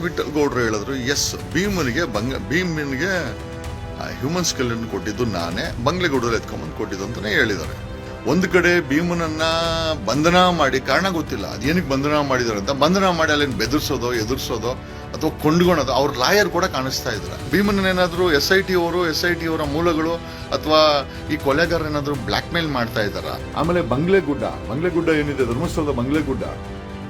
ವಿಠಲ್ ಗೌಡ್ರು ಹೇಳಿದ್ರು, ಎಸ್, ಭೀಮನಿಗೆ ಹ್ಯೂಮನ್ ಸ್ಕೆಲೆಟನ್ ಕೊಟ್ಟಿದ್ದು ನಾನೇ, ಬಂಗ್ಲೆಗೌಡರು ಎತ್ಕೊಂಡ್ಬಂದು ಕೊಟ್ಟಿದ್ದು ಅಂತಾನೆ ಹೇಳಿದ್ದಾರೆ. ಒಂದು ಕಡೆ ಭೀಮನನ್ನ ಬಂಧನ ಮಾಡಿ, ಕಾರಣ ಗೊತ್ತಿಲ್ಲ ಅದೇನಕ್ಕೆ ಬಂಧನ ಮಾಡಿದಾರೆ ಅಂತ, ಬಂಧನ ಮಾಡಿ ಅಲ್ಲಿ ಬೆದರ್ಸೋದೋ ಎದುರಿಸೋದೋ ಅಥವಾ ಕೊಂಡ್ಕೊಳೋದು, ಅವ್ರ ಲಾಯರ್ ಕೂಡ ಕಾಣಿಸ್ತಾ ಇದ್ರ. ಭೀಮನೇನಾದ್ರೂ SIT ಅವರ ಮೂಲಗಳು ಅಥವಾ ಈ ಕೊಲೆಗಾರ ಏನಾದ್ರು ಬ್ಲಾಕ್ ಮೇಲ್ ಮಾಡ್ತಾ ಇದ್ದಾರ. ಆಮೇಲೆ ಬಂಗ್ಲೆಗುಡ್ಡ ಏನಿದೆ, ಧರ್ಮಸ್ಥಳದ ಬಂಗ್ಲೆಗುಡ್ಡ,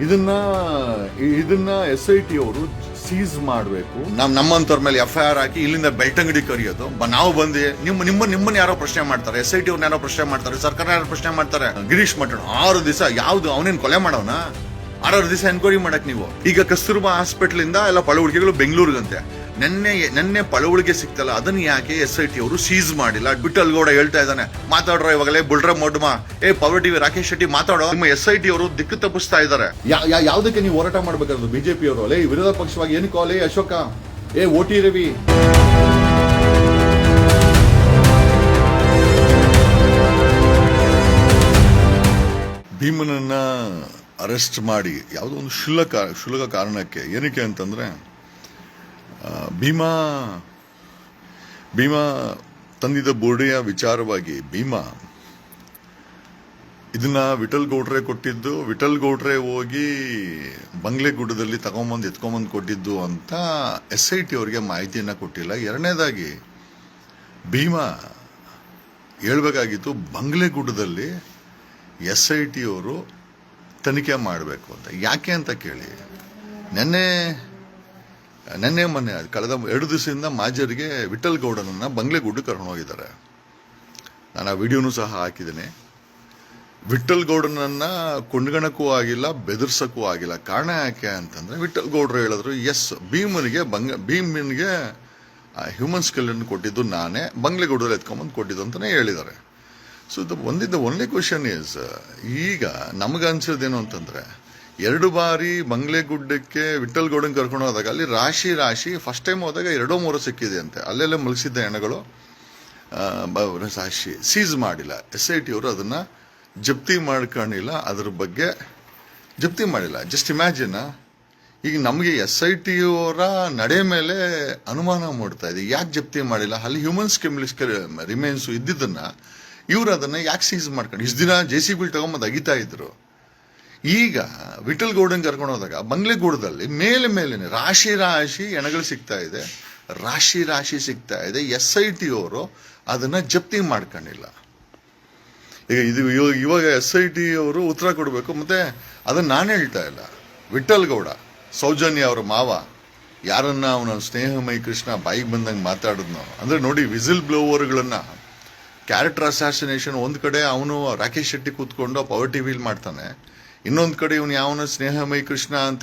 ಇದನ್ನ SIT ಅವರು ಸೀಸ್ ಮಾಡಬೇಕು. ನಮ್ಮಂತವ್ರ ಮೇಲೆ FIR ಹಾಕಿ ಇಲ್ಲಿಂದ ಬೆಳ್ತಂಗಡಿ ಕರೆಯೋದು, ನಾವು ಬಂದು ನಿಮ್ಮನ್ನ ಯಾರೋ ಪ್ರಶ್ನೆ ಮಾಡ್ತಾರೆ, SIT ಅವ್ರನ್ನ ಯಾರೋ ಪ್ರಶ್ನೆ ಮಾಡ್ತಾರೆ, ಸರ್ಕಾರ ಯಾರೋ ಪ್ರಶ್ನೆ ಮಾಡ್ತಾರೆ. ಗಿರೀಶ್ ಮಠನ್ 6 ದಿವಸ ಯಾವ್ದು ಅವನೇನ್ ಕೊಲೆ ಮಾಡೋನ, 6 ದಿವಸ ಎನ್ಕ್ವೈರಿ ಮಾಡಕ್ ನೀವು. ಈಗ ಕಸ್ತೂರ್ಬಾ ಹಾಸ್ಪಿಟಲ್ ಇಂದ ಎಲ್ಲ ಪಳವಳಿಕೆಗಳು ಬೆಂಗಳೂರಿಗಂತೆ. ನೆನ್ನೆ ಪಳವಳಿಕೆ ಸಿಕ್ತಲ್ಲ, ಅದನ್ನ ಯಾಕೆ SIT ಅವರು ಸೀಸ್ ಮಾಡಿಲ್ಲ? ವಿಠಲ್ ಗೌಡ ಹೇಳ್ತಾ ಇದ್ದಾನೆ, ಮಾತಾಡ್ರೋ ಇವಾಗಲೇ ಬುಲ್ರ ಮೊಡ್ಮ, ಪವರ್ ಟಿವಿ ರಾಕೇಶ್ ಶೆಟ್ಟಿ ಮಾತಾಡೋ. ನಿಮ್ಮ SIT ಅವರು ದಿಕ್ಕು ತಪ್ಪಿಸ್ತಾ ಇದ್ದಾರೆ. ಯಾವ್ದಕ್ಕೆ ನೀವು ಹೋರಾಟ ಮಾಡ್ಬೇಕಾದ್ರು BJP ಅವರು? ಅಲ್ಲೇ ವಿರೋಧ ಪಕ್ಷವಾಗಿ ಏನಕ್ಕೋ, ಅಲ್ಲೇ ಅಶೋಕ, OT ರವಿ, ಭೀಮನನ್ನ ಅರೆಸ್ಟ್ ಮಾಡಿ ಯಾವುದೋ ಒಂದು ಕ್ಷುಲ್ಲಕ ಕಾರಣಕ್ಕೆ. ಏನಕ್ಕೆ ಅಂತಂದ್ರೆ, ಭೀಮಾ ತಂದಿದ್ದ ಬೋರ್ಡೆಯ ವಿಚಾರವಾಗಿ ಇದನ್ನ ವಿಠಲ್ ಗೌಡ್ರೆ ಕೊಟ್ಟಿದ್ದು, ವಿಠಲ್ ಗೌಡ್ರೆ ಹೋಗಿ ಬಂಗ್ಲೆಗುಡ್ಡದಲ್ಲಿ ಎತ್ಕೊಂಬಂದು ಕೊಟ್ಟಿದ್ದು ಅಂತ SIT ಅವರಿಗೆ ಮಾಹಿತಿಯನ್ನ ಕೊಟ್ಟಿಲ್ಲ. ಎರಡನೇದಾಗಿ ಭೀಮಾ ಹೇಳ್ಬೇಕಾಗಿತ್ತು ಬಂಗ್ಲೆಗುಡ್ಡದಲ್ಲಿ SIT ಅವರು ತನಿಖೆ ಮಾಡಬೇಕು ಅಂತ. ಯಾಕೆ ಅಂತ ಕೇಳಿ, ನೆನ್ನೆ ಮೊನ್ನೆ ಕಳೆದ 2 ದಿವಸದಿಂದ ಮಾಜರಿಗೆ ವಿಠಲ್ ಗೌಡನನ್ನ ಬಂಗ್ಲೆಗುಡ್ಡ ಕರ್ಕೊಂಡು ಹೋಗಿದ್ದಾರೆ. ನಾನು ಆ ವಿಡಿಯೋನು ಸಹ ಹಾಕಿದ್ದೇನೆ. ವಿಠಲ್ ಗೌಡನನ್ನ ಕೊಂಡ್ಗಣಕ್ಕೂ ಆಗಿಲ್ಲ, ಬೆದರ್ಸಕ್ಕೂ ಆಗಿಲ್ಲ. ಕಾರಣ ಯಾಕೆ ಅಂತಂದ್ರೆ, ವಿಠಲ್ ಗೌಡ್ರು ಹೇಳಿದ್ರು, ಎಸ್, ಭೀಮನಿಗೆ ಹ್ಯೂಮನ್ ಸ್ಕೆಲೆಟನ್ ಕೊಟ್ಟಿದ್ದು ನಾನೇ, ಬಂಗ್ಲೆಗೌಡರು ಎತ್ಕೊಂಡ್ಬಂದು ಕೊಟ್ಟಿದ್ದು ಅಂತಾನೆ ಹೇಳಿದ್ದಾರೆ. So the only question is, ಈಗ ನಮಗನ್ಸಿದ್ದೇನು ಅಂತಂದ್ರೆ, 2 ಬಾರಿ ಬಂಗ್ಲೆಗುಡ್ಡಕ್ಕೆ ವಿಠಲ್ ಗೌಡನ್ ಕರ್ಕೊಂಡು ಹೋದಾಗ ಅಲ್ಲಿ ರಾಶಿ ಫಸ್ಟ್ ಟೈಮ್ ಹೋದಾಗ 2-3 ಸಿಕ್ಕಿದೆ ಅಂತೆ. ಅಲ್ಲೆಲ್ಲ ಮಲಗಿಸಿದ್ದ ಹೆಣಗಳು ರಾಶಿ ಸೀಸ್ ಮಾಡಿಲ್ಲ. SIT ಅವರು ಅದನ್ನ ಜಪ್ತಿ ಮಾಡ್ಕೊಂಡಿಲ್ಲ, ಅದ್ರ ಬಗ್ಗೆ ಜಪ್ತಿ ಮಾಡಿಲ್ಲ. ಜಸ್ಟ್ ಇಮ್ಯಾಜಿನ್, ಈಗ ನಮಗೆ SIT ಅವರ ನಡೆ ಮೇಲೆ ಅನುಮಾನ ಮೂಡ್ತಾ ಇದೆ, ಯಾಕೆ ಜಪ್ತಿ ಮಾಡಿಲ್ಲ? ಅಲ್ಲಿ ಹ್ಯೂಮನ್ ರಿಮೇನ್ಸ್ ಇದ್ದಿದ್ದನ್ನ ಇವ್ರು ಅದನ್ನ ಯಾಕೆ ಸೀಸ್ ಮಾಡ್ಕೊಂಡು ಇಷ್ಟು ದಿನ JCB ತಗೊಂಬಂದು ಅಗಿತಾ ಇದ್ರು. ಈಗ ವಿಠಲ್ ಗೌಡನ್ ಕರ್ಕೊಂಡು ಹೋದಾಗ ಬಂಗ್ಲೆಗೂಡದಲ್ಲಿ ಮೇಲೇನೆ ರಾಶಿ ಹೆಣಗಳು ಸಿಗ್ತಾ ಇದೆ, ರಾಶಿ ಸಿಗ್ತಾ ಇದೆ. SIT ಅವರು ಅದನ್ನ ಜಪ್ತಿ ಮಾಡ್ಕೊಂಡಿಲ್ಲ. ಇವಾಗ SIT ಅವರು ಉತ್ತರ ಕೊಡಬೇಕು. ಮತ್ತೆ ಅದನ್ನ ನಾನು ಹೇಳ್ತಾ ಇಲ್ಲ, ವಿಠಲ್ ಗೌಡ, ಸೌಜನ್ಯ ಅವರ ಮಾವ, ಯಾರನ್ನ ಅವನ ಸ್ನೇಹಮಯಿ ಕೃಷ್ಣ ಬಾಯಿಗೆ ಬಂದಂಗೆ ಮಾತಾಡಿದ್ನೋ ಅಂದ್ರೆ ನೋಡಿ, ವಿಸಿಲ್ ಬ್ಲೋವರ್ಗಳನ್ನ ಕ್ಯಾರೆಕ್ಟರ್ ಅಸಾಸಿನೇಷನ್. ಒಂದ್ ಕಡೆ ಅವನು ರಾಕೇಶ್ ಶೆಟ್ಟಿ ಕೂತ್ಕೊಂಡು ಪವರ್ ಟಿವಿಲಿ ಮಾಡ್ತಾನೆ, ಇನ್ನೊಂದ್ ಕಡೆ ಇವನು ಯಾವನೋ ಸ್ನೇಹಮಯಿ ಕೃಷ್ಣ ಅಂತ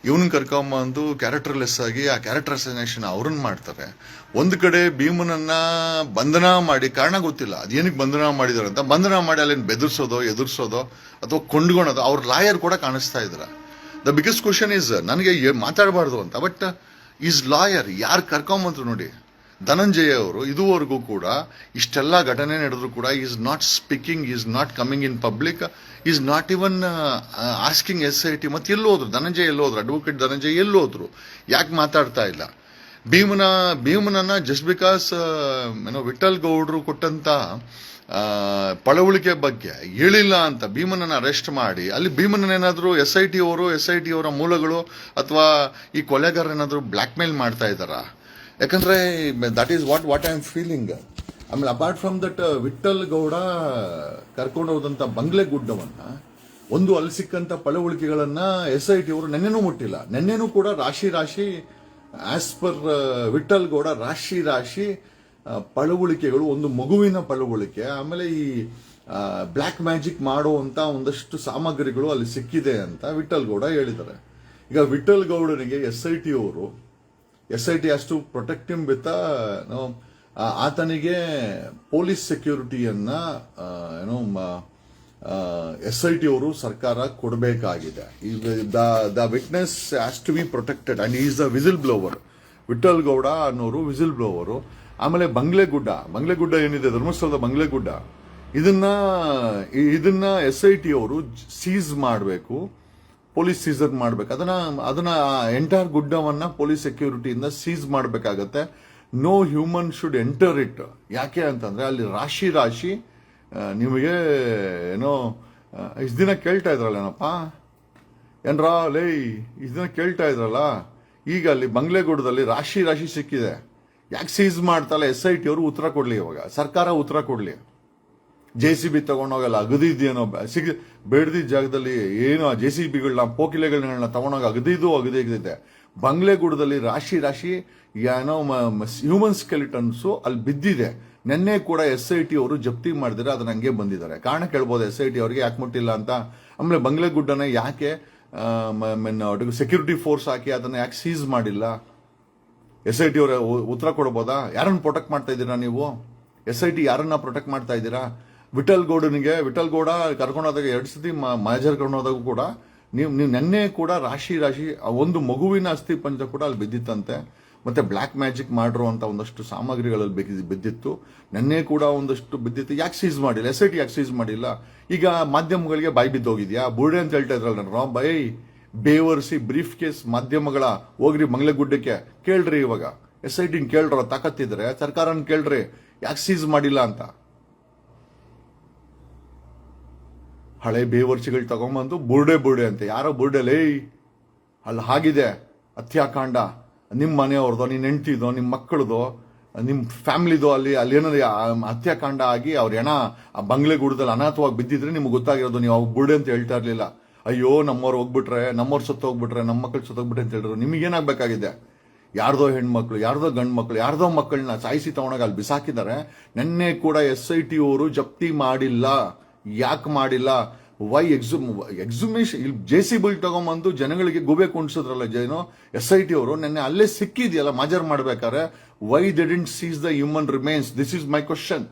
ಇವನ್ ಕರ್ಕೊಂಬಂದು ಕ್ಯಾರೆಕ್ಟರ್ಲೆಸ್ ಆಗಿ ಆ ಕ್ಯಾರೆಕ್ಟರ್ ಅಸಾಸಿನೇಷನ್ ಅವ್ರನ್ನ ಮಾಡ್ತಾರೆ. ಒಂದ್ ಕಡೆ ಭೀಮನನ್ನ ಬಂಧನ ಮಾಡಿ, ಕಾರಣ ಗೊತ್ತಿಲ್ಲ ಅದೇನಕ್ಕೆ ಬಂಧನ ಮಾಡಿದಾರೆ ಅಂತ, ಬಂಧನ ಮಾಡಿ ಅಲ್ಲಿ ಬೆದರ್ಸೋದೋ ಎದುರಿಸೋದೋ ಅಥವಾ ಕೊಂಡ್ಕೊಳೋದು, ಅವ್ರ ಲಾಯರ್ ಕೂಡ ಕಾಣಿಸ್ತಾ ಇದ್ರ. ದ ಬಿಗ್ಗೆಸ್ಟ್ ಕ್ವಶನ್ ಈಸ್, ನನಗೆ ಮಾತಾಡಬಾರ್ದು ಅಂತ, ಬಟ್ ಈಸ್ ಲಾಯರ್ ಯಾರು ಕರ್ಕೊಂಬಂದ್ರು ನೋಡಿ. ಧನಂಜಯ ಅವರು ಇದುವರೆಗೂ ಕೂಡ ಇಷ್ಟೆಲ್ಲ ಘಟನೆ ನಡೆದ್ರು ಕೂಡ is not speaking, is not coming in public, is not even asking SIT. ಮತ್ತೆ ಎಲ್ಲೋದ್ರು ಧನಂಜಯ, ಎಲ್ಲೋದ್ರು ಅಡ್ವೊಕೇಟ್ ಧನಂಜಯ, ಎಲ್ಲೋದ್ರು, ಯಾಕೆ ಮಾತಾಡ್ತಾ ಇಲ್ಲ? ಭೀಮನನ್ನ ಜಸ್ಟ್ ಬಿಕಾಸ್ ವಿಠಲ್ ಗೌಡ್ರು ಕೊಟ್ಟಂತ ಪಳವಳಿಕೆ ಬಗ್ಗೆ ಹೇಳಿಲ್ಲ ಅಂತ ಭೀಮನನ್ನ ಅರೆಸ್ಟ್ ಮಾಡಿ, ಅಲ್ಲಿ ಭೀಮನೇನಾದ್ರೂ SIT ಅವರ ಮೂಲಗಳು ಅಥವಾ ಈ ಕೊಲೆಗಾರ ಏನಾದ್ರು ಬ್ಲಾಕ್ ಮೇಲ್ ಮಾಡ್ತಾ ಇದ್ದಾರಾ? ಯಾಕಂದ್ರೆ that is what I am feeling. ಆಮೇಲೆ apart from that, Vittal Gowda ಕರ್ಕೊಂಡು ಹೋದಂತ ಬಂಗ್ಲೆಗುಡ್ಡವನ್ನ, ಅಲ್ಲಿ ಸಿಕ್ಕಂತ ಪಳವಳಿಕೆಗಳನ್ನ SIT ಅವರು ನೆನ್ನೆನೂ ಮುಟ್ಟಿಲ್ಲ. ನೆನ್ನೆನೂ ಕೂಡ ರಾಶಿ ಆಸ್ ಪರ್ ವಿಠಲ್ ಗೌಡ ರಾಶಿ ಪಳವಳಿಕೆಗಳು, ಒಂದು ಮಗುವಿನ ಪಳವಳಿಕೆ, ಆಮೇಲೆ ಈ ಬ್ಲಾಕ್ ಮ್ಯಾಜಿಕ್ ಮಾಡುವಂತ ಒಂದಷ್ಟು ಸಾಮಗ್ರಿಗಳು ಅಲ್ಲಿ ಸಿಕ್ಕಿದೆ ಅಂತ ವಿಠಲ್ ಗೌಡ ಹೇಳಿದ್ದಾರೆ. ಈಗ ವಿಠಲ್ ಗೌಡನಿಗೆ SIT has to protect him with ಆತನಿಗೆ ಪೊಲೀಸ್ ಸೆಕ್ಯೂರಿಟಿಯನ್ನ SIT ಅವರು ಸರ್ಕಾರ ಕೊಡಬೇಕಾಗಿದೆ. The witness has to be protected and is the whistle blower. Vittal Gowda ಅನ್ನೋರು ವಿಸಿಲ್ ಬ್ಲೋವರು. ಆಮೇಲೆ ಬಂಗ್ಲೆಗುಡ್ಡ ಏನಿದೆ, ಧರ್ಮಸ್ಥಳದ ಬಂಗ್ಲೆಗುಡ್ಡ, ಇದನ್ನ SIT ಅವರು ಸೀಸ್ ಮಾಡಬೇಕು. ಪೊಲೀಸ್ ಸೀಸರ್ ಮಾಡ್ಬೇಕು. ಅದನ್ನ ಎಂಟೈರ್ ಗುಡ್ಡವನ್ನ ಪೊಲೀಸ್ ಸೆಕ್ಯೂರಿಟಿಯಿಂದ ಸೀಸ್ ಮಾಡಬೇಕಾಗತ್ತೆ. No human should enter it. ಯಾಕೆ ಅಂತಂದ್ರೆ ಅಲ್ಲಿ ರಾಶಿ ರಾಶಿ ನಿಮಗೆ ಏನೋ ಇಷ್ಟು ದಿನ ಕೇಳ್ತಾ ಇದ್ರಲ್ಲ ಏನಪ್ಪ ಏನ್ರಾ ಲೇ, ಇಷ್ಟು ದಿನ ಕೇಳ್ತಾ ಇದ್ರಲ್ಲ, ಈಗ ಅಲ್ಲಿ ಬಂಗ್ಲೆಗೂಡದಲ್ಲಿ ರಾಶಿ ರಾಶಿ ಸಿಕ್ಕಿದೆ. ಯಾಕೆ ಸೀಸ್ ಮಾಡ್ತಲ್ಲ? SIT ಅವರು ಉತ್ತರ ಕೊಡ್ಲಿ, ಇವಾಗ ಸರ್ಕಾರ ಉತ್ತರ ಕೊಡ್ಲಿ. JCB ತಗೊಂಡೋಗಲ್ಲ ಅಗದಿದ್ಯೇನೋ ಬೇಡದಿದ್ದ ಜಾಗದಲ್ಲಿ ಏನೋ JCBಗಳನ್ನ ಪೋಕಿಲೆಗಳನ್ನ ತಗೊಂಡೋಗ ಅಗದಿದೆ. ಬಂಗ್ಲೆಗೂಡದಲ್ಲಿ ರಾಶಿ ರಾಶಿ ಏನೋ ಹ್ಯೂಮನ್ ಸ್ಕೆಲಿಟನ್ಸ್ ಅಲ್ಲಿ ಬಿದ್ದಿದೆ. ನಿನ್ನೆ ಕೂಡ SIT ಅವರು ಜಪ್ತಿ ಮಾಡಿದ್ರೆ ಅದನ್ನ ಹಂಗೆ ಬಂದಿದ್ದಾರೆ. ಕಾರಣ ಕೇಳ್ಬೋದು SIT ಅವರಿಗೆ ಯಾಕೆ ಮುಟ್ಟಿಲ್ಲ ಅಂತ. ಆಮೇಲೆ ಬಂಗ್ಲೆಗುಡ್ಡನ ಯಾಕೆ ಸೆಕ್ಯೂರಿಟಿ ಫೋರ್ಸ್ ಹಾಕಿ ಅದನ್ನ ಯಾಕೆ ಸೀಸ್ ಮಾಡಿಲ್ಲ? SIT ಅವರ ಉತ್ತರ ಕೊಡ್ಬೋದಾ? ಯಾರನ್ನ ಪ್ರೊಟೆಕ್ಟ್ ಮಾಡ್ತಾ ಇದ್ದೀರಾ ನೀವು? SIT ಯಾರನ್ನ ಪ್ರೊಟೆಕ್ಟ್ ಮಾಡ್ತಾ ಇದ್ದೀರಾ? ವಿಠಲ್ ಗೌಡ ಕರ್ಕೊಂಡೋದಾಗ 2 ಸತಿ ಮಾಜರ್ ಕರ್ಕೊಂಡೋದಾಗ ಕೂಡ ನೀವು ನೆನ್ನೆ ಕೂಡ ರಾಶಿ ರಾಶಿ ಒಂದು ಮಗುವಿನ ಅಸ್ಥಿ ಪಂಜ ಕೂಡ ಅಲ್ಲಿ ಬಿದ್ದಿತ್ತಂತೆ. ಮತ್ತೆ ಬ್ಲಾಕ್ ಮ್ಯಾಜಿಕ್ ಮಾಡಿರುವಂತ ಒಂದಷ್ಟು ಸಾಮಗ್ರಿಗಳಲ್ಲಿ ಬಿದ್ದಿತ್ತು. ನೆನ್ನೆ ಕೂಡ ಒಂದಷ್ಟು ಬಿದ್ದಿತ್ತು. ಯಾಕೆ ಸೀಸ್ ಮಾಡಿಲ್ಲ? SIT ಯಾಕೆ ಸೀಸ್ ಮಾಡಿಲ್ಲ? ಈಗ ಮಾಧ್ಯಮಗಳಿಗೆ ಬಾಯಿ ಬಿದ್ದೋಗಿದ್ಯಾ? ಬುರ್ಡೆ ಅಂತ ಹೇಳ್ತಾ ಇದ್ರಲ್ಲ ಬೈ ಬೇವರ್ಸಿ ಬ್ರೀಫ್ ಕೇಸ್ ಮಾಧ್ಯಮಗಳ ಹೋಗ್ರಿ ಮಂಗ್ಲೆಗುಡ್ಡಕ್ಕೆ ಕೇಳ್ರಿ. ಇವಾಗ SIT ಕೇಳ್ರ ತಾಕತ್ತಿದ್ರೆ ಸರ್ಕಾರನ ಕೇಳ್ರಿ ಯಾಕೆ ಸೀಸ್ ಮಾಡಿಲ್ಲ ಅಂತ. ಹಳೆ ಬೇವರ್ಸಿಗಳು ತಗೊಂಬಂದು ಬುರ್ಡೆ ಅಂತ ಯಾರೋ ಬುರ್ಡೆಲೇ ಅಲ್ಲಿ ಹಾಗಿದೆ ಹತ್ಯಾಕಾಂಡ. ನಿಮ್ಮ ಮನೆಯವ್ರದೋ, ನಿನ್ನ ಹೆಂಡ್ತಿದೋ, ನಿಮ್ಮ ಮಕ್ಕಳದೋ, ನಿಮ್ಮ ಫ್ಯಾಮಿಲಿದೋ ಅಲ್ಲಿ ಏನಾದ್ರು ಹತ್ಯಾಕಾಂಡ ಆಗಿ ಅವ್ರ ಹೆಣ ಆ ಬಂಗ್ಲೆಗೂಡದಲ್ಲಿ ಅನಾಥವಾಗಿ ಬಿದ್ದಿದ್ರೆ ನಿಮ್ಗೆ ಗೊತ್ತಾಗಿರೋದು. ನೀವು ಅವಾಗ ಬುರ್ಡೆ ಅಂತ ಹೇಳ್ತಾ ಇರ್ಲಿಲ್ಲ. ಅಯ್ಯೋ ನಮ್ಮವ್ರು ಹೋಗ್ಬಿಟ್ರೆ, ನಮ್ಮವ್ರು ಸತ್ತೋಗ್ಬಿಟ್ರೆ, ನಮ್ಮ ಮಕ್ಕಳು ಸತ್ತೋಗ್ಬಿಟ್ರೆ ಅಂತ ಹೇಳಿದ್ರು. ನಿಮಗೇನಾಗಬೇಕಾಗಿದೆ? ಯಾರ್ದೋ ಹೆಣ್ಮಕ್ಳು, ಯಾರ್ದೋ ಗಂಡು ಮಕ್ಕಳು, ಯಾರ್ದೋ ಮಕ್ಕಳನ್ನ ಸಾಯಿಸಿ ತಗೊಂಡಾಗ ಅಲ್ಲಿ ಬಿಸಾಕಿದ್ದಾರೆ. ನೆನ್ನೆ ಕೂಡ SIT ಅವರು ಜಪ್ತಿ ಮಾಡಿಲ್ಲ. ಯಾಕೆ ಮಾಡಿಲ್ಲ? ವೈ ಎಕ್ಸುಮೇಷನ್ ಇಲ್ಲಿ JCB ತಗೊಂಬಂದು ಜನಗಳಿಗೆ ಗುಬೆ ಕುಣಿಸಿದ್ರಲ್ಲ ಏನೋ SIT ಅವರು. ನೆನ್ನೆ ಅಲ್ಲೇ ಸಿಕ್ಕಿದೆಯಲ್ಲ ಮಾಜರ್ ಮಾಡ್ಬೇಕಾದ್ರೆ. Why they didn't seize the human remains? This is my question.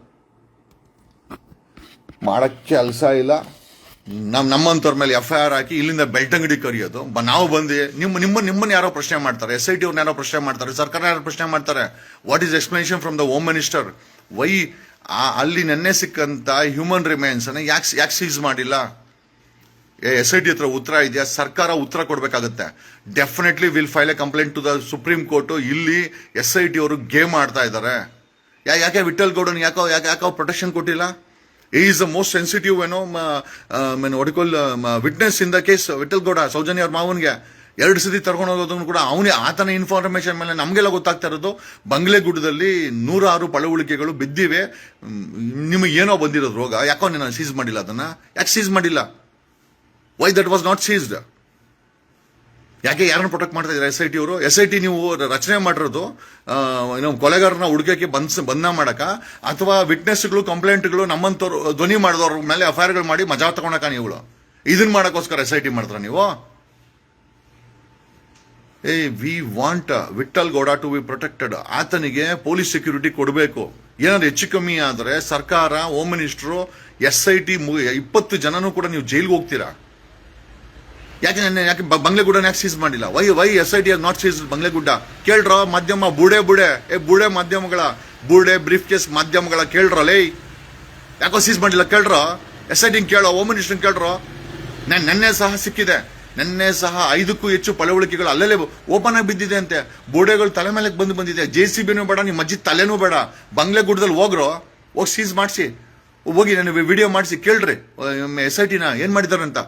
ಮಾಡಕ್ಕೆ ಅಲ್ಸ ಇಲ್ಲ. ನಮ್ಮಂತವ್ರ ಮೇಲೆ FIR ಹಾಕಿ ಇಲ್ಲಿಂದ ಬೆಳ್ತಂಗಡಿ ಕರಿಯೋದು. ನಾವು ಬಂದು ನಿಮ್ಮನ್ನ ಯಾರೋ ಪ್ರಶ್ನೆ ಮಾಡ್ತಾರೆ, SIT ಅವ್ರನ್ನ ಯಾರೋ ಪ್ರಶ್ನೆ ಮಾಡ್ತಾರೆ, ಸರ್ಕಾರ ಯಾರೋ ಪ್ರಶ್ನೆ ಮಾಡ್ತಾರೆ. What is explanation from the home minister? Why ಅಲ್ಲಿ ನೆನ್ನೆ ಸಿಕ್ಕಂತ ಹ್ಯೂಮನ್ ರಿಮೇನ್ಸ್ ಅನ್ನ ಯಾಕೆ ಸೀಸ್ ಮಾಡಿಲ್ಲ? SIT ಹತ್ರ ಉತ್ತರ ಇದೆಯಾ? ಸರ್ಕಾರ ಉತ್ತರ ಕೊಡ್ಬೇಕಾಗತ್ತೆ. Definitely will file a complaint to the supreme court. ಇಲ್ಲಿ SIT ಅವರು ಗೇಮ್ ಆಡ್ತಾ ಇದ್ದಾರೆ. ಯಾಕೆ ವಿಠಲ್ ಗೌಡನ್ ಯಾಕೋ ಪ್ರೊಟೆಕ್ಷನ್ ಕೊಟ್ಟಿಲ್ಲ? ಈಸ್ ದ ಮೋಸ್ಟ್ ಸೆನ್ಸಿಟಿವ್ ಒಡಿಕೊಲ್ witness in the case. Vittal Gowda Soujanya ಅವ್ರ ಮಾವನ್ಗೆ 2 ಸತಿ ತರ್ಕೊಂಡು ಹೋಗೋದನ್ನು ಕೂಡ ಆತನ ಇನ್ಫಾರ್ಮೇಶನ್ ಮೇಲೆ ನಮಗೆಲ್ಲ ಗೊತ್ತಾಗ್ತಾ ಇರೋದು. ಬಂಗ್ಲೆಗುಡ್ಡದಲ್ಲಿ 106 ಪಳವಳಿಕೆಗಳು ಬಿದ್ದಿವೆ. ನಿಮಗೆ ಏನೋ ಬಂದಿರೋದು ರೋಗ, ಯಾಕೋ ನಾನು ಸೀಸ್ ಮಾಡಿಲ್ಲ. ಅದನ್ನ ಯಾಕೆ ಸೀಸ್ ಮಾಡಿಲ್ಲ? Why that was not seized? ಯಾಕೆ ಯಾರನ್ನ ಪ್ರೊಟೆಕ್ಟ್ ಮಾಡ್ತಾ ಇದ್ದಾರೆ SIT ಅವರು? SIT ನೀವು ರಚನೆ ಮಾಡಿರೋದು ಕೊಲೆಗಾರನ ಹುಡುಕಕ್ಕೆ ಬಂಧನ ಮಾಡಕ, ಅಥವಾ ವಿಟ್ನೆಸ್ಗಳು ಕಂಪ್ಲೇಂಟ್ಗಳು ನಮ್ಮಂತವ್ರು ಧ್ವನಿ ಮಾಡಿದವ್ರ ಮೇಲೆ FIRಗಳು ಮಾಡಿ ಮಜಾ ತಗೊಳಕ? ನೀವುಗಳು ಇದನ್ನ ಮಾಡಕ್ಕೋಸ್ಕರ SIT ಮಾಡ್ತಾರ ನೀವು? We want Vittal Gowda to be protected. ಆತನಿಗೆ ಪೊಲೀಸ್ ಸೆಕ್ಯೂರಿಟಿ ಕೊಡಬೇಕು. ಏನಾದ್ರು ಹೆಚ್ಚು ಕಮ್ಮಿ ಆದ್ರೆ ಸರ್ಕಾರ, ಹೋಮ್ ಮಿನಿಸ್ಟರ್, SIT 20 ಜನನೂ ಕೂಡ ನೀವು ಜೈಲ್ಗೆ ಹೋಗ್ತೀರಾ. ಯಾಕೆ ಬಂಗ್ಲೆಗುಡ್ಡ ಯಾಕೆ ಸೀಸ್ ಮಾಡಿಲ್ಲ? Why SIT has not seize Banglegudda? ಕೇಳ್ರ ಮಾಧ್ಯಮ ಬುಡೆ ಮಾಧ್ಯಮಗಳ ಬುಡೆ ಬ್ರೀಫ್ ಕೇಸ್ ಮಾಧ್ಯಮಗಳ ಕೇಳ್ರಲೇ ಯಾಕೋ ಸೀಸ್ ಮಾಡಿಲ್ಲ? ಕೇಳ್ರ SIT ಕೇಳೋ, ಹೋಮ್ ಮಿನಿಸ್ಟರ್ ಕೇಳ್ರೋ. ನೆನ್ನೆ ಸಹ ಸಿಕ್ಕಿದೆ. ನೆನ್ನೆ ಸಹ 5ಕ್ಕೂ ಹೆಚ್ಚು ಪಳವಳಿಕೆಗಳು ಅಲ್ಲೇ ಓಪನ್ ಆಗಿ ಬಿದ್ದಿದೆ ಅಂತೆ. ಬೋಡೆಗಳು ತಲೆ ಮೇಲೆ ಬಂದಿದೆ. JCBನೂ ಬೇಡ, ನಿಮ್ಮ ಅಜ್ಜಿ ತಲೆನೂ ಬೇಡ. ಬಂಗ್ಲೆಗುಡ್ಡದಲ್ಲಿ ಹೋಗ್ರೋ, ಹೋಗಿ ಸೀಸ್ ಮಾಡಿಸಿ, ಹೋಗಿ ನಾನು ವಿಡಿಯೋ ಮಾಡಿಸಿ ಕೇಳ್ರಿ SITನ ಏನ್ ಮಾಡಿದಾರಂತ.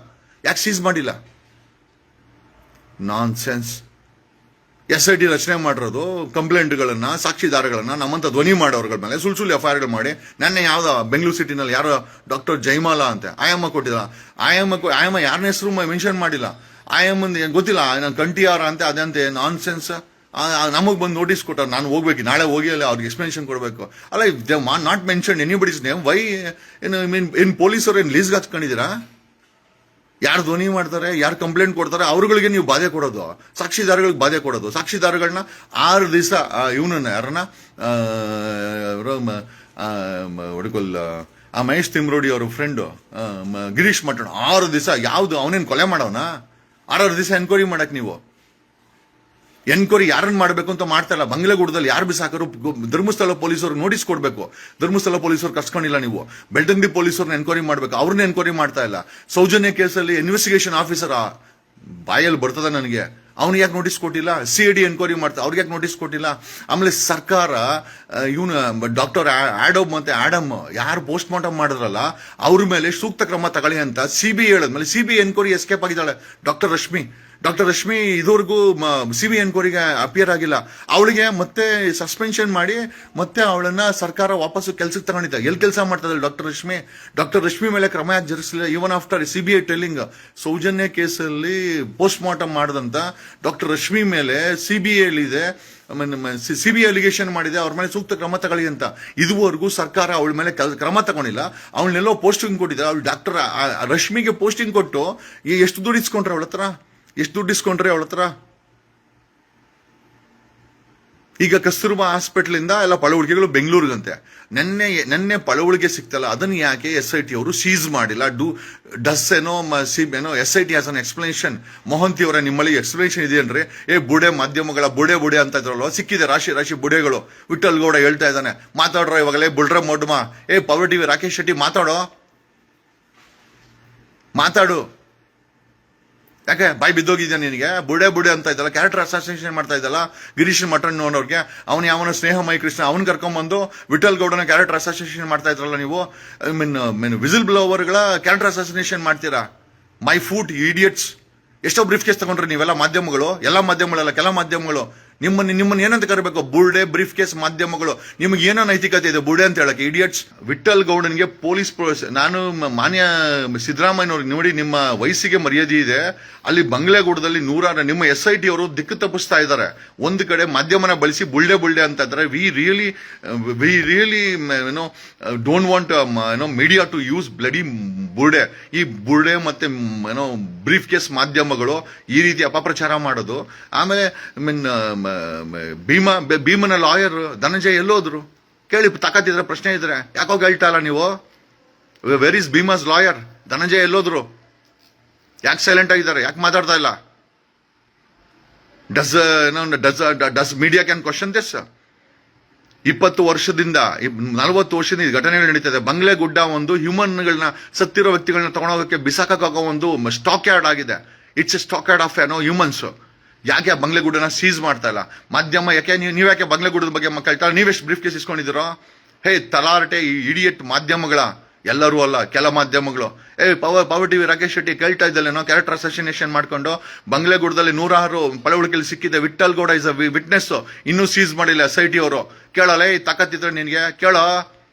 ಯಾಕೆ ಸೀಸ್ ಮಾಡಿಲ್ಲ? ನಾನ್ ಸೆನ್ಸ್. SIT ರಚನೆ ಮಾಡಿರೋದು ಕಂಪ್ಲೇಂಟ್ಗಳನ್ನ, ಸಾಕ್ಷಿದಾರಗಳನ್ನ ನಮ್ಮಂತ ಧ್ವನಿ ಮಾಡೋರ್ಗಳ ಮೇಲೆ ಸುಳ್ಳು FIRಗಳು ಮಾಡಿ. ನೆನ್ನೆ ಯಾವ್ದ ಬೆಂಗಳೂರು ಸಿಟಿನಲ್ಲಿ ಯಾರೋ ಡಾಕ್ಟರ್ ಜೈಮಾಲಾ ಅಂತೆ ಆಯಮ್ಮ ಕೊಟ್ಟಿಲ್ಲ. ಆಯಮ್ಮ ಯಾರನ್ನ ಹೆಸರು ಮೆನ್ಷನ್ ಮಾಡಿಲ್ಲ. ಆಯಮ್ಮಂದು ಗೊತ್ತಿಲ್ಲ, ನಾನು ಕಂಟಿಯಾರ ಅಂತೆ ಅದಂತೆ. ನಾನ್ ಸೆನ್ಸ್. ನಮಗ್ ಬಂದು ನೋಟಿಸ್ ಕೊಟ್ಟಾರ. ನಾನು ಹೋಗ್ಬೇಕು, ನಾಳೆ ಹೋಗಿ ಅಲ್ಲ ಅವ್ರಿಗೆ ಎಕ್ಸ್ಪ್ಲನೇಷನ್ ಕೊಡಬೇಕು. ಅಲ್ಲ, they not mention anybody's name. Why ಏನ್ ಪೊಲೀಸರು ಏನ್ ಲೀಸ್ಗೆ ಹಚ್ಕೊಂಡಿದ್ದೀರಾ? ಯಾರು ಧ್ವನಿ ಮಾಡ್ತಾರೆ, ಯಾರು ಕಂಪ್ಲೇಂಟ್ ಕೊಡ್ತಾರೆ ಅವ್ರಗಳಿಗೆ ನೀವು ಬಾಧೆ ಕೊಡೋದು, ಸಾಕ್ಷಿದಾರಗಳಿಗೆ ಬಾಧೆ ಕೊಡೋದು. ಸಾಕ್ಷಿದಾರಗಳನ್ನ 6 ದಿವಸ ಇವನನ್ನ ಯಾರನ್ನ ಹೊಡ್ಕೊಲ್ ಆ ಮಹೇಶ್ ತಿಮ್ರೋಡಿ ಅವ್ರ ಫ್ರೆಂಡು ಗಿರೀಶ್ ಮಠಣ 6 ದಿವಸ. ಯಾವ್ದು ಅವನೇನ್ ಕೊಲೆ ಮಾಡೋನ? 6 ದಿವಸ ಎನ್ಕ್ವೈರಿ ಮಾಡಕ್ ನೀವು ಎನ್ಕ್ವೈರಿ ಯಾರನ್ನ ಮಾಡ್ಬೇಕು ಅಂತ ಮಾಡ್ತಾ ಇಲ್ಲ. ಬಂಗ್ಲೆಗೂಡದಲ್ಲಿ ಯಾರು ಬಿಸಾಕರು ಧರ್ಮಸ್ಥಳ ಪೊಲೀಸರು ನೋಟಿಸ್ ಕೊಡ್ಬೇಕು. ಧರ್ಮಸ್ಥಳ ಪೊಲೀಸರು ಕರ್ಸ್ಕೊಂಡಿಲ್ಲ. ನೀವು ಬೆಳ್ತಂಗಡಿ ಪೊಲೀಸರನ್ನ ಎನ್ಕ್ವೈರಿ ಮಾಡ್ಬೇಕು. ಅವ್ರನ್ನ ಎನ್ಕ್ವೈರಿ ಮಾಡ್ತಾ ಇಲ್ಲ. ಸೌಜನ್ಯ ಕೇಸಲ್ಲಿ ಇನ್ವೆಸ್ಟಿಗೇಷನ್ ಆಫೀಸರ್ ಬಾಯಲ್ಲಿ ಬರ್ತದ ನನಗೆ. ಅವ್ನಿಗೆ ಯಾಕೆ ನೋಟಿಸ್ ಕೊಟ್ಟಿಲ್ಲ? CID ಎನ್ಕ್ವೈರಿ ಮಾಡ್ತಾರೆ, ಅವ್ರಿಗೆ ಯಾಕೆ ನೋಟಿಸ್ ಕೊಟ್ಟಿಲ್ಲ? ಆಮೇಲೆ ಸರ್ಕಾರ ಇವನು ಡಾಕ್ಟರ್ ಮತ್ತೆ ಆಡಮ್ ಯಾರು ಪೋಸ್ಟ್ ಮಾರ್ಟಮ್ ಮಾಡಿದ್ರಲ್ಲ ಅವ್ರ ಮೇಲೆ ಸೂಕ್ತ ಕ್ರಮ ತಗೊಳ್ಳಿ ಅಂತ CBI ಹೇಳಿದ್ಮೇಲೆ CBI ಎನ್ಕ್ವೈರಿ ಎಸ್ಕೇಪ್ ಆಗಿದ್ದಾಳೆ ಡಾಕ್ಟರ್ ರಶ್ಮಿ ಇದುವರೆಗೂ CBI ಎನ್ಕ್ವೈರಿಗೆ ಅಪಿಯರ್ ಆಗಿಲ್ಲ. ಅವಳಿಗೆ ಮತ್ತೆ ಸಸ್ಪೆನ್ಷನ್ ಮಾಡಿ ಮತ್ತೆ ಅವಳನ್ನ ಸರ್ಕಾರ ವಾಪಸ್ಸು ಕೆಲ್ಸಕ್ಕೆ ತಗೊಂಡಿದ್ದ. ಎಲ್ಲಿ ಕೆಲಸ ಮಾಡ್ತಾ ಡಾಕ್ಟರ್ ರಶ್ಮಿ ಮೇಲೆ ಕ್ರಮ ಯಾಕೆ ಜರುಗಿಸಲಿಲ್ಲ? Even after CBI telling Soujanya ಕೇಸಲ್ಲಿ ಪೋಸ್ಟ್ ಮಾರ್ಟಮ್ ಮಾಡದಂತ ಡಾಕ್ಟರ್ ರಶ್ಮಿ ಮೇಲೆ CBI ಇದೆ, CBI ಅಲಿಗೇಷನ್ ಮಾಡಿದೆ, ಅವ್ರ ಮೇಲೆ ಸೂಕ್ತ ಕ್ರಮ ತಗೊಳ್ಳಿ ಅಂತ. ಇದುವರೆಗೂ ಸರ್ಕಾರ ಅವಳ ಮೇಲೆ ಕ್ರಮ ತಗೊಂಡಿಲ್ಲ. ಅವಳನ್ನೆಲ್ಲೋ ಪೋಸ್ಟಿಂಗ್ ಕೊಟ್ಟಿದ್ದಾರೆ. ಅವಳು ಡಾಕ್ಟರ್ ರಶ್ಮಿಗೆ ಪೋಸ್ಟಿಂಗ್ ಕೊಟ್ಟು ಎಷ್ಟು ದುಡ್ಡು ಇಸ್ಕೊಂಡ್ರೆ ಅವಳ ಹತ್ರ? ಎಷ್ಟು ದುಡ್ಡು ಇಸ್ಕೊಂಡ್ರೆ ಅವಳ ಹತ್ರ? ಈಗ ಕಸ್ತೂರ್ಬಾ ಹಾಸ್ಪಿಟಲ್ ಇಂದ ಎಲ್ಲ ಪಳವಳಿಕೆಗಳು ಬೆಂಗಳೂರಿಗಂತೆ. ನೆನ್ನೆ ಪಳವಳಿಕೆ ಸಿಕ್ತಲ್ಲ, ಅದನ್ನ ಯಾಕೆ SIT ಅವರು ಸೀಸ್ ಮಾಡಿಲ್ಲ? SIT as an explanation. Mohanty ಅವರ ನಿಮ್ಮಲ್ಲಿ ಎಕ್ಸ್ಪ್ಲನೇಷನ್ ಇದೆಯೇನ್ರಿ? ಬುಡೆ ಮಾಧ್ಯಮಗಳ ಬುಡೆ ಅಂತ ಇದ್ರಲ್ವ, ಸಿಕ್ಕಿದೆ ರಾಶಿ ಬುಡೆಗಳು. ವಿಠಲ್ ಗೌಡ ಹೇಳ್ತಾ ಇದ್ದಾನೆ, ಮಾತಾಡ್ರೋ ಇವಾಗಲೇ ಬುಲ್ರ ಮೊಡ್ಮ. ಪವರ್ ಟಿವಿ ರಾಕೇಶ್ ಶೆಟ್ಟಿ ಮಾತಾಡು. ಯಾಕೆ ಬಾಯಿ ಬಿದ್ದೋಗಿದ್ಯಾ ನಿನಗೆ? ಬುಡೆ ಅಂತ ಇದ್ದಲ್ಲ, ಕ್ಯಾರೆಕ್ಟರ್ ಅಸಾಸಿನೇಷನ್ ಮಾಡ್ತಾ ಇದ್ದಲ್ಲ ಗಿರೀಶ್ ಮಠನ್ ಅವ್ರಿಗೆ. ಅವನು ಯಾವನ ಸ್ನೇಹಮಯಿ ಕೃಷ್ಣ ಅವನ್ ಕರ್ಕೊಂಡ್ಬಂದು ವಿಠಲ್ ಗೌಡನ ಕ್ಯಾರೆಕ್ಟರ್ ಅಸಾಸಿನೇಷನ್ ಮಾಡ್ತಾ ಇದ್ರಲ್ಲ ನೀವು. ವಿಸಿಲ್ ಬ್ಲೋವರ್ಗಳ ಕ್ಯಾರೆಕ್ಟರ್ ಅಸಾಸಿನೇಷನ್ ಮಾಡ್ತೀರಾ? ಮೈ ಫೂಟ್ ಇಡಿಯಟ್ಸ್. ಎಷ್ಟೋ ಬ್ರೀಫ್ ಕೇಸ್ ತಗೊಂಡ್ರಿ ನೀವೆಲ್ಲ ಮಾಧ್ಯಮಗಳು, ಎಲ್ಲ ಮಾಧ್ಯಮಗಳಲ್ಲ, ಕೆಲ ಮಾಧ್ಯಮಗಳು. ನಿಮ್ಮನ್ನ ಏನಂತ ಕರಬೇಕು? ಬುರ್ಡೆ ಬ್ರೀಫ್ ಕೇಸ್ ಮಾಧ್ಯಮಗಳು. ನಿಮ್ಗೆ ಏನೋ ನೈತಿಕತೆ ಇದೆ ಬುರ್ಡೆ ಅಂತ ಹೇಳಕ್ಕೆ? ಇಡಿಯಟ್ಸ್. ವಿಠಲ್ ಗೌಡನ್ಗೆ ಪೊಲೀಸ್ ನಾನು ಮಾನ್ಯ ಸಿದ್ದರಾಮಯ್ಯನವ್ರಿಗೆ, ನೋಡಿ ನಿಮ್ಮ ವಯಸ್ಸಿಗೆ ಮರ್ಯಾದೆ ಇದೆ. ಅಲ್ಲಿ ಬಂಗ್ಲೆಗೂಡದಲ್ಲಿ ನೂರಾರು ನಿಮ್ಮ SIT ಅವರು ದಿಕ್ಕು ತಪ್ಪಿಸ್ತಾ ಇದ್ದಾರೆ. ಒಂದು ಕಡೆ ಮಾಧ್ಯಮನ ಬಳಸಿ ಬುಲ್ಡೆ ಅಂತ ಇದ್ದಾರೆ. We really don't want media to use bloody ಬುರ್ಡೆ. ಈ ಬುರ್ಡೆ ಮತ್ತೆ ಬ್ರೀಫ್ ಕೇಸ್ ಮಾಧ್ಯಮಗಳು ಈ ರೀತಿ ಅಪಪ್ರಚಾರ ಮಾಡೋದು. ಆಮೇಲೆ ಭೀಮನ ಲಾಯರ್ ಧನಂಜಯ ಎಲ್ಲೋದ್ರು ಕೇಳಿ, ತಾಕತ್ತಿದ್ರೆ ಪ್ರಶ್ನೆ ಇದ್ರೆ ಯಾಕೋ ಹೇಳ್ತಾ ಇಲ್ಲ ನೀವು? Where is Bhima's lawyer? Dhananjaya ಎಲ್ಲೋದ್ರು? ಯಾಕೆ ಸೈಲೆಂಟ್ ಆಗಿದ್ದಾರೆ? ಯಾಕೆ ಮಾತಾಡ್ತಾ ಇಲ್ಲ? Does media can question this? 20 ವರ್ಷದಿಂದ 40 ವರ್ಷದಿಂದ ಘಟನೆಗಳು ನಡೀತದೆ. ಬಂಗ್ಲೆಗುಡ್ಡ ಒಂದು ಹ್ಯೂಮನ್ಗಳನ್ನ, ಸತ್ತಿರೋ ವ್ಯಕ್ತಿಗಳನ್ನ ತಗೊಂಡೋಗಕ್ಕೆ ಬಿಸಾಕೋ ಒಂದು ಸ್ಟಾಕ್ ಯಾರ್ಡ್ ಆಗಿದೆ. It's A stock yard of humans. ಯಾಕೆ ಬಂಗ್ಲೆಗುಡ್ಡನ ಸೀಸ್ ಮಾಡ್ತಾ ಇಲ್ಲ ಮಾಧ್ಯಮ? ಯಾಕೆ ನೀವ್ಯಾಕೆ ಬಂಗ್ಲೆಗುಡ್ಡದ ಬಗ್ಗೆ ಕೇಳ್ತಾ? ನೀವೆಷ್ಟು ಬ್ರೀಫ್ ಕೇಸ್ ಇಸ್ಕೊಂಡಿದ್ದೀರೋ? ತಲಾರಟೆ ಇಡಿಯಟ್ ಮಾಧ್ಯಮಗಳ, ಎಲ್ಲರೂ ಅಲ್ಲ, ಕೆಲ ಮಾಧ್ಯಮಗಳು. ಪವರ್ ಟಿವಿ ರಾಕೇಶ್ ಶೆಟ್ಟಿ ಕೇಳ್ತಾ ಇದ್ದಲ್ಲೇನೋ ಕ್ಯಾರೆಕ್ಟರ್ ಅಸಾಸಿನೇಷನ್ ಮಾಡ್ಕೊಂಡು ಬಂಗ್ಲೆಗುಡ್ಡದಲ್ಲಿ 106 ಪಳವಳಿಕೆಯಲ್ಲಿ ಸಿಕ್ಕಿದೆ. Vittal Gowda is a witness, ಇನ್ನೂ ಸೀಸ್ ಮಾಡಿಲ್ಲ SIT ಅವರು. ಕೇಳಲ್ಲ, ತಾಕತ್ತಿದ್ರೆ ನಿನ್ಗೆ ಕೇಳೋ.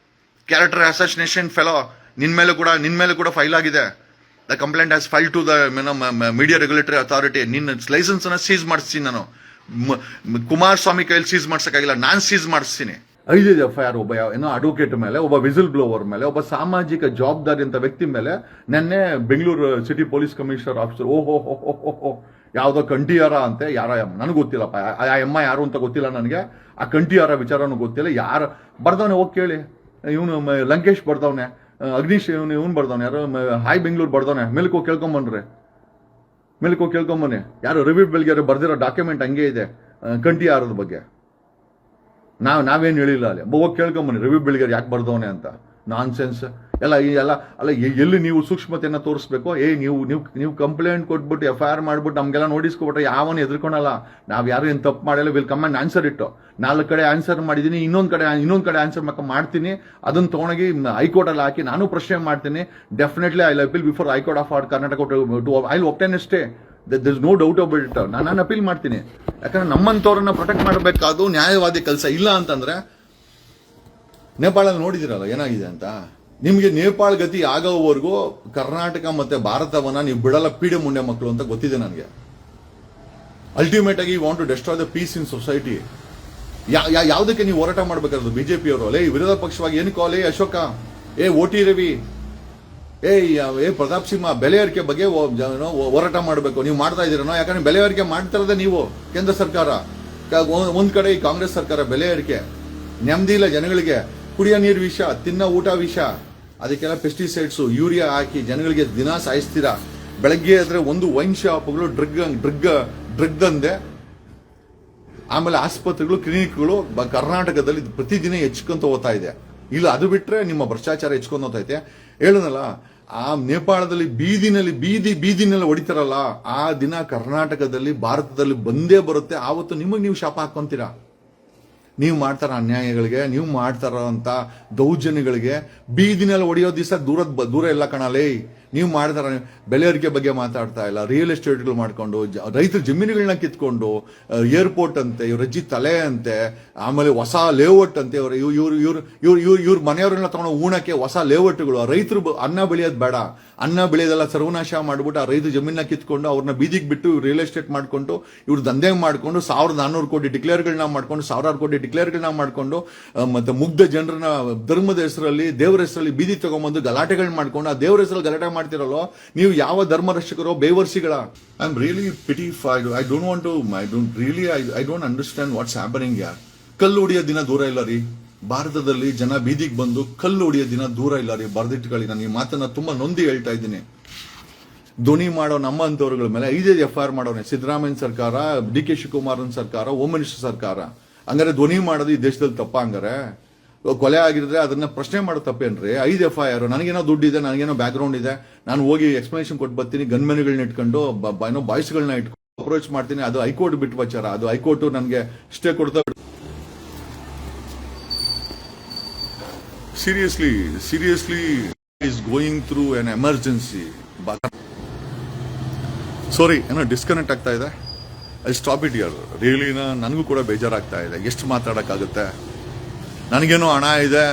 ಕ್ಯಾರೆಕ್ಟರ್ ಅಸಾಸಿನೇಷನ್ ಫೆಲೋ ನಿನ್ ಮೇಲೆ ಕೂಡ ಫೈಲ್ ಆಗಿದೆ. The complaint has file to the media regulatory authority. ನಿನ್ನ ಲೈಸೆನ್ಸ್ ಅನ್ನ ಸೀಸ್ ಮಾಡಿಸ್ತೀನಿ ನಾನು. ಕುಮಾರಸ್ವಾಮಿ ಕೈಯಲ್ಲಿ ಸೀಸ್ ಮಾಡ್ಸಕ್ಕಾಗಿಲ್ಲ, ನಾನ್ ಸೀಸ್ ಮಾಡಿಸ್ತೀನಿ. 5 FIR ಒಬ್ಬ ಅಡ್ವೊಕೇಟ್ ಮೇಲೆ, ಒಬ್ಬ ವಿಸಿಲ್ ಬ್ಲೋವರ್ ಮೇಲೆ, ಒಬ್ಬ ಸಾಮಾಜಿಕ ಜವಾಬ್ದಾರಿ ಅಂತ ವ್ಯಕ್ತಿ ಮೇಲೆ ನೆನ್ನೆ Bengaluru city police commissioner officer ಓಹೋ ಯಾವ್ದೋ ಕಂಠಿಯಾರ ಅಂತೆ, ಯಾರ ನನಗೆ ಗೊತ್ತಿಲ್ಲಪ್ಪ, ಆ ಎಮ್ಮ ಯಾರು ಅಂತ ಗೊತ್ತಿಲ್ಲ ನನಗೆ. ಆ ಕಂಠಿಯಾರ ವಿಚಾರನೂ ಗೊತ್ತಿಲ್ಲ. ಯಾರು ಬರ್ದವನೆ ಹೋಗಿ ಕೇಳಿ. ಇವನು ಲಂಕೇಶ್ ಬರ್ದವನೆ, ಅಗ್ನೀಶ್ ಇವನು ಬರ್ದವನೆ, ಯಾರು ಹಾಯ್ ಬೆಂಗಳೂರು ಬರ್ದವನೆ. ಮೇಲ್ಕೋಗಿ ಕೇಳ್ಕೊಂಬನ್ನಿ. ಯಾರು ರವಿ ಬೆಲ್ಗೆರೆ ಬರ್ದಿರೋ ಡಾಕ್ಯುಮೆಂಟ್ ಹಂಗೆ ಇದೆ ಕಂಠಿಯಾರದ ಬಗ್ಗೆ. ನಾವೇನು ಹೇಳಿಲ್ಲ ಅಲ್ಲಿ. ಹೋಗಿ ಕೇಳ್ಕೊಂಬನ್ನಿ ರವಿ ಬೆಳಗೆರೆ ಯಾಕೆ ಬರ್ದವನೆ ಅಂತ. ನಾನ್ ಸೆನ್ಸ್ ಎಲ್ಲ ಎಲ್ಲಿ ನೀವು ಸೂಕ್ಷ್ಮತೆಯನ್ನ ತೋರಿಸ್ಬೇಕು? ನೀವು ಕಂಪ್ಲೇಂಟ್ ಕೊಟ್ಬಿಟ್ಟು FIR ಮಾಡ್ಬಿಟ್ಟು ನಮ್ಗೆಲ್ಲ ನೋಟಿಸ್ಕೊಬಿಟ್ರೆ ಯಾವನು ಎದ್ರಕೊಳಲ್ಲ. ನಾವ್ ಯಾರು ಏನ್ ತಪ್ಪು ಮಾಡಿಲ್ಲ, ವಿಲ್ ಕಮ್ ಅಂಡ್ ಆನ್ಸರ್ ಇಟ್ಟು. 4 ಕಡೆ ಆನ್ಸರ್ ಮಾಡಿದೀನಿ, ಇನ್ನೊಂದ್ ಕಡೆ ಆನ್ಸರ್ ಮಾಡ್ತೀನಿ. ಅದನ್ನ ತಗೊಂಡೋಗಿ ಹೈಕೋರ್ಟ್ ಅಲ್ಲಿ ಹಾಕಿ ನಾನು ಪ್ರಶ್ನೆ ಮಾಡ್ತೀನಿ. Definitely I appeal before high court of Karnataka I obtain a stay. There is no doubt about it. ನಾನು ಅಪೀಲ್ ಮಾಡ್ತೀನಿ. ಯಾಕಂದ್ರೆ ನಮ್ಮಂತವ್ರನ್ನ ಪ್ರೊಟೆಕ್ಟ್ ಮಾಡಬೇಕಾದ್ರು ನ್ಯಾಯವಾದಿ ಕೆಲಸ. ಇಲ್ಲ ಅಂತಂದ್ರೆ ನೇಪಾಳಲ್ಲಿ ನೋಡಿದಿರಲ್ಲ ಏನಾಗಿದೆ ಅಂತ. ನಿಮ್ಗೆ ನೇಪಾಳ ಗತಿ ಆಗೋವರೆಗೂ ಕರ್ನಾಟಕ ಮತ್ತೆ ಭಾರತವನ್ನ ನೀವು ಬಿಡಲ್ಲ, ಪೀಡೆ ಮುಂಡೆ ಮಕ್ಕಳು ಅಂತ ಗೊತ್ತಿದೆ ನನಗೆ. ಅಲ್ಟಿಮೇಟ್ ಆಗಿ you want to destroy the peace in society. ಯಾವ್ದಕ್ಕೆ ನೀವು ಹೋರಾಟ ಮಾಡ್ಬೇಕಾದ್ರು ಬಿಜೆಪಿ ಅವರು? ವಿರೋಧ ಪಕ್ಷವಾಗಿ ಏನಕ್ಕೆ ಅಶೋಕ, OT ರವಿ, ಪ್ರತಾಪ್ ಸಿಂಹ ಬೆಲೆ ಏರಿಕೆ ಬಗ್ಗೆ ಹೋರಾಟ ಮಾಡಬೇಕು. ನೀವು ಮಾಡ್ತಾ ಇದೀರನೋ? ಯಾಕಂದ್ರೆ ಬೆಲೆ ಏರಿಕೆ ಮಾಡ್ತಿರೋದೇ ನೀವು, ಕೇಂದ್ರ ಸರ್ಕಾರ. ಒಂದ್ ಕಡೆ ಈ ಕಾಂಗ್ರೆಸ್ ಸರ್ಕಾರ ಬೆಲೆ ಏರಿಕೆ, ನೆಮ್ಮದಿ ಇಲ್ಲ ಜನಗಳಿಗೆ. ಕುಡಿಯೋ ನೀರು ವಿಷ, ತಿನ್ನೋ ಊಟ ವಿಷ, ಅದಕ್ಕೆಲ್ಲ ಪೆಸ್ಟಿಸೈಡ್ಸ್ ಯೂರಿಯಾ ಹಾಕಿ ಜನಗಳಿಗೆ ದಿನ ಸಾಯಿಸ್ತೀರಾ. ಬೆಳಗ್ಗೆ ಆದ್ರೆ ಒಂದು ವೈನ್ ಶಾಪ್ಗಳು ಡ್ರಗ್ ದಂಧೆ, ಆಮೇಲೆ ಆಸ್ಪತ್ರೆಗಳು, ಕ್ಲಿನಿಕ್ಗಳು ಕರ್ನಾಟಕದಲ್ಲಿ ಪ್ರತಿದಿನ ಹೆಚ್ಚುಕೊಂತ ಹೋಗ್ತಾ ಇದೆ. ಇಲ್ಲ ಅದು ಬಿಟ್ರೆ ನಿಮ್ಮ ಭ್ರಷ್ಟಾಚಾರ ಹೆಚ್ಚುಕೊಂಡು ಹೋಗ್ತೈತೆ. ಹೇಳೋದಲ್ಲ, ಆ ನೇಪಾಳದಲ್ಲಿ ಬೀದಿನಲ್ಲಿ ಹೊಡಿತಾರಲ್ಲ, ಆ ದಿನ ಕರ್ನಾಟಕದಲ್ಲಿ ಭಾರತದಲ್ಲಿ ಬಂದೇ ಬರುತ್ತೆ. ಆವತ್ತು ನಿಮಗೆ ನೀವು ಶಾಪ ಹಾಕೊಂತೀರಾ. ನೀವು ಮಾಡ್ತಾರ ಅನ್ಯಾಯಗಳಿಗೆ, ನೀವು ಮಾಡ್ತಾರಂತ ದೌರ್ಜನ್ಯಗಳಿಗೆ ಬೀದಿನಲ್ಲಿ ಹೊಡೆಯೋ ದಿವಸ ದೂರ ಇಲ್ಲ ಕಣಲೇ. ನೀವು ಮಾಡ್ತಾರ ಬೆಲೆ ಏರಿಕೆ ಬಗ್ಗೆ ಮಾತಾಡ್ತಾ ಇಲ್ಲ, ರಿಯಲ್ ಎಸ್ಟೇಟ್ಗಳು ಮಾಡ್ಕೊಂಡು ರೈತರ ಜಮೀನುಗಳನ್ನ ಕಿತ್ಕೊಂಡು ಏರ್ಪೋರ್ಟ್ ಅಂತೆ, ಇವ್ರ ಅಜ್ಜಿ ತಲೆ ಅಂತೆ, ಆಮೇಲೆ ಹೊಸ ಲೇಔಟ್ ಅಂತೆ, ಇವ್ರ ಮನೆಯವ್ರನ್ನ ತಗೊಂಡು ಊಣಕ್ಕೆ ಹೊಸ ಲೇಔಟ್ಗಳು. ರೈತರು ಅನ್ನ ಬೆಳೆಯೋದು ಬೇಡ, ಅನ್ನ ಬೆಳೆಯೋದೆಲ್ಲ ಸರ್ವನಾಶ ಮಾಡ್ಬಿಟ್ಟು ಆ ರೈತ ಜಮೀನ ಕಿತ್ಕೊಂಡು ಅವ್ರನ್ನ ಬೀದಿಗೆ ಬಿಟ್ಟು ರಿಯಲ್ ಎಸ್ಟೇಟ್ ಮಾಡ್ಕೊಂಡು ಇವ್ರ ದಂಧೆ ಮಾಡ್ಕೊಂಡು 1400 ಕೋಟಿ ಡಿಕ್ಲೇರ್ಗಳನ್ನ ಮಾಡ್ಕೊಂಡು 1000 ಕೋಟಿ ಡಿಕ್ಲೇರ್ಗಳನ್ನ ಮಾಡ್ಕೊಂಡು ಮತ್ತೆ ಮುಗ್ಧ ಜನರನ್ನ ಧರ್ಮದ ಹೆಸರಲ್ಲಿ ದೇವರ ಹೆಸರಲ್ಲಿ ಬೀದಿ ತಗೊಂಡ್ಬಂದು ಗಲಾಟೆಗಳನ್ನ ಮಾಡ್ಕೊಂಡು ಆ ದೇವರ ಹೆಸರಲ್ಲಿ ಗಲಾಟೆ ಮಾಡ್ತಿರಲ್ಲೋ ನೀವು ಯಾವ ಧರ್ಮ ರಕ್ಷಕರೋ ಬೇವರ್ಸಿಗಳ. I am really pitified. I don't want to I don't understand what's happening ಯಾರ್. ಕಲ್ಲು ಹೊಡಿಯೋ ದಿನ ದೂರ ಇಲ್ಲ ರೀ. ಭಾರತದಲ್ಲಿ ಜನ ಬೀದಿಗೆ ಬಂದು ಕಲ್ಲು ಹೊಡಿಯೋ ದಿನ ದೂರ ಇಲ್ಲ ರೀ. ಬರ್ದಿಟ್ಕೊಳ್ಳಿ, ನಾನು ಈ ಮಾತನ್ನ ತುಂಬಾ ನೊಂದಿ ಹೇಳ್ತಾ ಇದ್ದೀನಿ. ಧ್ವನಿ ಮಾಡೋ ನಮ್ಮ ಅಂತವ್ರಗಳ ಮೇಲೆ 5 FIR ಮಾಡೋನೆ ಸಿದ್ದರಾಮಯ್ಯ ಸರ್ಕಾರ, DK ಶಿವಕುಮಾರನ್ ಸರ್ಕಾರ, ಹೋಮ್ ಮಿನಿಸ್ಟರ್ ಸರ್ಕಾರ. ಹಂಗಾರೆ ಧ್ವನಿ ಮಾಡೋದು ಈ ದೇಶದಲ್ಲಿ ತಪ್ಪ? ಹಂಗಾರೆ ಕೊಲೆ ಆಗಿದ್ರೆ ಅದನ್ನ ಪ್ರಶ್ನೆ ಮಾಡೋ ತಪ್ಪೇನ್ರಿ? 5 FIR. ನನಗೇನೋ ದುಡ್ಡಿದೆ, ನನಗೇನೋ ಬ್ಯಾಕ್ ಗ್ರೌಂಡ್ ಇದೆ, ನಾನು ಹೋಗಿ ಎಕ್ಸ್ಪ್ಲನೇಷನ್ ಕೊಟ್ಟು ಬರ್ತೀನಿ, ಗನ್ಮೆನ್ಗಳನ್ನ ಇಟ್ಕೊಂಡು ಏನೋ ಬಾಯ್ಸ್ಗಳನ್ನ ಇಟ್ಕೊಂಡು ಅಪ್ರೋಚ್ ಮಾಡ್ತೀನಿ. ಅದು ಹೈಕೋರ್ಟ್ ಬಿಟ್ಟು ಬಚಾರ. ಅದು ಹೈಕೋರ್ಟ್ ನನಗೆ ಸ್ಟೇ ಕೊಡ್ತಾ. seriously is going through an emergency. ಸಾರಿ, ಏನೋ ಡಿಸ್ಕನೆಕ್ಟ್ ಆಗ್ತಾ ಇದೆ. I stop it here. Really ನನಗೂ ಕೂಡ ಬೇಜಾರಾಗ್ತಾ ಇದೆ. ಎಷ್ಟು ಮಾತಾಡೋಕ್ಕಾಗುತ್ತೆ? ನನಗೇನೋ ಹಣ ಇದೆ,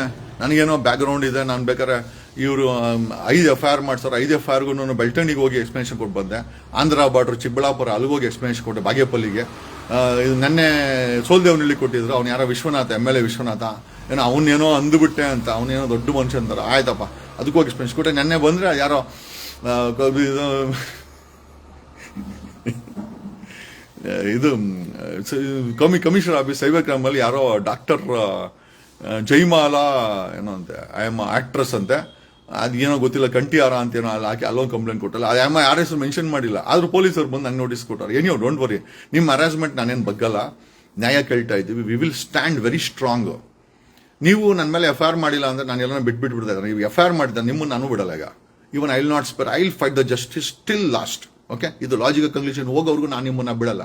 ನನಗೇನೋ ಬ್ಯಾಕ್ ಗ್ರೌಂಡ್ ಇದೆ, ನಾನು ಬೇಕಾದ್ರೆ ಇವರು 5 FIR ಮಾಡ್ಸೋರು. 5 FIRಗೂ ಬೆಳ್ತಂಡಿಗೆ ಹೋಗಿ ಎಕ್ಸ್ಪ್ಲನೇಷನ್ ಕೊಟ್ಟು ಬಂದೆ. ಆಂಧ್ರ ಬಾರ್ಡರ್ ಚಿಕ್ಕಬಳ್ಳಾಪುರ ಅಲ್ಲಿಗೆ ಹೋಗಿ ಎಕ್ಸ್ಪ್ಲನೇಷನ್ ಕೊಟ್ಟೆ. ಬಾಗೇಪಲ್ಲಿಗೆ ನೆನ್ನೆ ಸೋಲ್ದೇವ್ನಹಳ್ಳಿ ಕೊಟ್ಟಿದ್ರು. ಅವ್ನು ಯಾರೋ ವಿಶ್ವನಾಥ, MLA ವಿಶ್ವನಾಥ, ಏನೋ ಅವನೇನೋ ಅಂದುಬಿಟ್ಟೆ ಅಂತ, ಅವನೇನೋ ದೊಡ್ಡ ಮನುಷ್ಯ ಅಂತಾರೆ. ಆಯ್ತಪ್ಪ, ಅದಕ್ಕೂ ಹೋಗಿ ಎಕ್ಸ್ಪ್ಲನೇಷನ್ ಕೊಟ್ಟೆ. ನೆನ್ನೆ ಬಂದರೆ ಯಾರೋ ಇದು ಕಮಿಷನರ್ ಆಫೀಸ್ ಸೈಬರ್ ಕ್ರೈಮಲ್ಲಿ ಯಾರೋ ಡಾಕ್ಟರ್ ಜೈಮಾಲಾ ಏನೋ ಅಂತೆ, ಐ ಆಮ್ ಆಕ್ಟ್ರೆಸ್ ಅಂತೆ, ಅದೇನೋ ಗೊತ್ತಿಲ್ಲ, ಕಂಠಿಯಾರ ಅಂತ ಏನೋ ಅಲ್ಲಿ ಹಾಕಿ ಅಲ್ಲೊಂದು ಕಂಪ್ಲೇಂಟ್ ಕೊಟ್ಟಲ್ಲ. ಅದು ಯಾರ ಹೆಸರು ಮೆನ್ಷನ್ ಮಾಡಿಲ್ಲ. ಆದ್ರೂ ಪೊಲೀಸರು ಬಂದು ನಂಗೆ ನೋಟಿಸ್ ಕೊಟ್ಟಾರೆ. ಏನೋ ಡೋಂಟ್ ವರಿ, ನಿಮ್ಮ ಹರಾಸ್ಮೆಂಟ್ ನಾನೇನು ಬಗ್ಗಲ್ಲ, ನ್ಯಾಯ ಕೇಳ್ತಾ ಇದ್ದೀವಿ. We will stand very strong. ನೀವು ನನ್ನ ಮೇಲೆ FIR ಮಾಡಿಲ್ಲ ಅಂದ್ರೆ ನಾನು ಎಲ್ಲ ಬಿಟ್ಬಿಡ್ತಾ ಇದ್ದಾರೆ. ನೀವು FIR ಮಾಡಿದ್ರೆ ನಿಮ್ಮನ್ನು ನಾನು ಬಿಡಲ್ಲ. ಈಗ even I will not spare, I will fight the justice till last. Okay, ಇದು ಲಾಜಿಕಲ್ ಕನ್ಕ್ಲೂಷನ್ ಹೋಗೋವರೆಗೂ ನಾನು ನಿಮ್ಮನ್ನ ಬಿಡಲ್ಲ.